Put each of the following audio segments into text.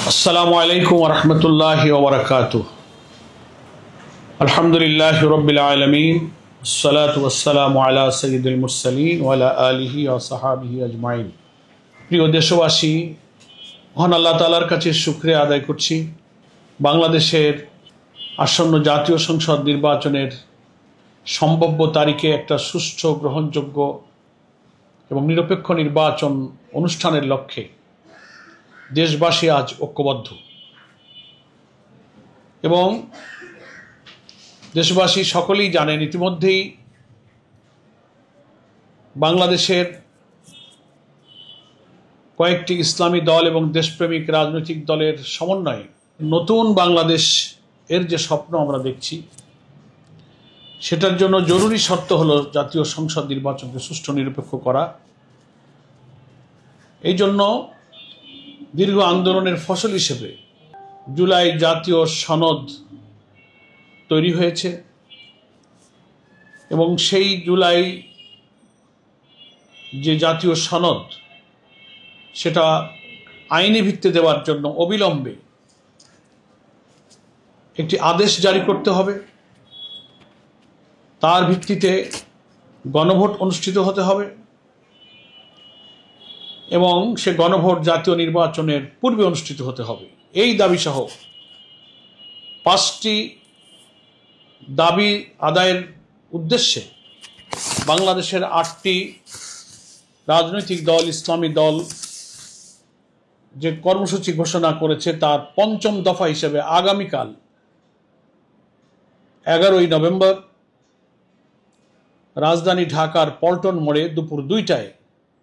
अस्सलामु अलैकुम वरहमतुल्लाहि वबरकातुह। अल्हम्दुलिल्लाहि रब्बिल आलमीन, अस्सलातु वस्सलामु अला सय्यिदिल मुरसलीन व अला आलिहि व सहाबिहि अजमाइन। প্রিয় দেশবাসী, মহান আল্লাহ তাআলার কাছে শুকরিয়া আদায় করছি। বাংলাদেশের আসন্ন জাতীয় সংসদ নির্বাচনের সম্ভাব্য তারিখে একটা সুষ্ঠু, গ্রহণযোগ্য এবং নিরপেক্ষ নির্বাচন অনুষ্ঠানের লক্ষ্যে দেশবাসী আজ ঐক্যবদ্ধ এবং দেশবাসী সকলেই জানেন ইতিমধ্যেই বাংলাদেশের কয়েকটি ইসলামী দল এবং দেশপ্রেমিক রাজনৈতিক দলের সমন্বয়ে নতুন বাংলাদেশ এর যে স্বপ্ন আমরা দেখছি, সেটার জন্য জরুরি শর্ত হলো জাতীয় সংসদ নির্বাচনকে সুষ্ঠু নিরপেক্ষ করা। এই জন্য দীর্ঘ আন্দোলনের ফসল হিসেবে জুলাই জাতীয় সনদ তৈরি হয়েছে এবং সেই জুলাই যে জাতীয় সনদ, সেটা আইনি ভিত্তি দেওয়ার জন্য অবিলম্বে একটি আদেশ জারি করতে হবে। তার ভিত্তিতে গণভোট অনুষ্ঠিত হতে হবে এবং সে গণভোট জাতীয় নির্বাচনের পূর্বে অনুষ্ঠিত হতে হবে। এই দাবি সহ 5টি দাবি আদায়ের উদ্দেশ্যে বাংলাদেশের 8টি রাজনৈতিক দল, ইসলামী দল যে কর্মসূচি ঘোষণা করেছে, তার 5ম দফা হিসেবে আগামীকাল 11ই নভেম্বর রাজধানী ঢাকার পল্টন মোড়ে দুপুর 2টায়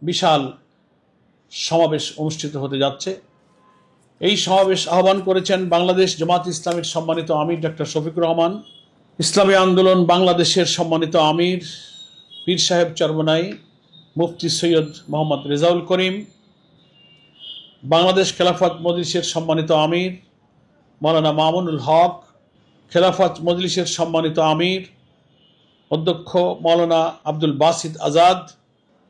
বিশাল সমাবেশ অনুষ্ঠিত হতে যাচ্ছে। এই সমাবেশ আহ্বান করেছেন বাংলাদেশ জামাত ইসলামীর সম্মানিত আমির ডক্টর শফিকুর রহমান, ইসলামী আন্দোলন বাংলাদেশের সম্মানিত আমির পীর সাহেব চরমনাই, মুফতি সৈয়দ মোহাম্মদ রেজাউল করিম, বাংলাদেশ খেলাফত মজলিসের সম্মানিত আমির মাওলানা মামুনুল হক, খেলাফত মজলিসের সম্মানিত আমির অধ্যক্ষ মাওলানা আব্দুল বাসিত আজাদ,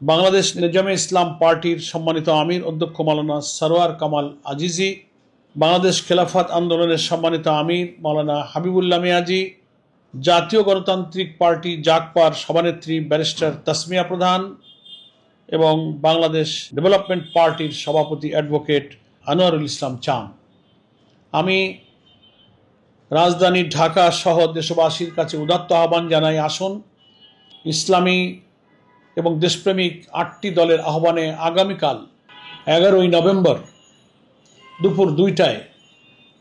বাংলাদেশ নিজামে ইসলাম পার্টির সম্মানিত আমির অধ্যক্ষ মাওলানা সরওয়ার কামাল আজিজি, বাংলাদেশ খেলাফত আন্দোলনের সম্মানিত আমির মাওলানা হাবিবুল্লাহ মিয়াজি, জাতীয় গণতান্ত্রিক পার্টি জাগপার সভানেত্রী ব্যারিস্টার তাসমিয়া প্রধান এবং বাংলাদেশ ডেভেলপমেন্ট পার্টির সভাপতি অ্যাডভোকেট আনোয়ারুল ইসলাম চান। আমি রাজধানী ঢাকা সহ দেশবাসীর কাছে উদাত্ত আহ্বান জানাই, আসুন ইসলামী এবং দেশপ্রেমিক 8টি দলের আহ্বানে আগামীকাল 11ই নভেম্বর দুপুর 2টায়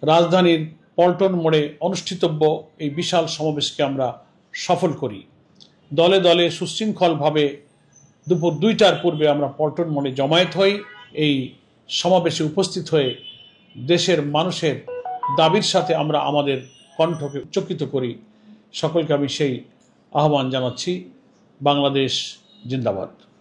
রাজধানীর পল্টন মোড়ে অনুষ্ঠিতব্য এই বিশাল সমাবেশকে আমরা সফল করি। দলে দলে সুশৃঙ্খলভাবে দুপুর 2টার পূর্বে আমরা পল্টন মোড়ে জমায়েত হই। এই সমাবেশে উপস্থিত হয়ে দেশের মানুষের দাবির সাথে আমরা আমাদের কণ্ঠকে উচ্চকিত করি। সকলকে আমি সেই আহ্বান জানাচ্ছি। বাংলাদেশ জিন্দাবাদ।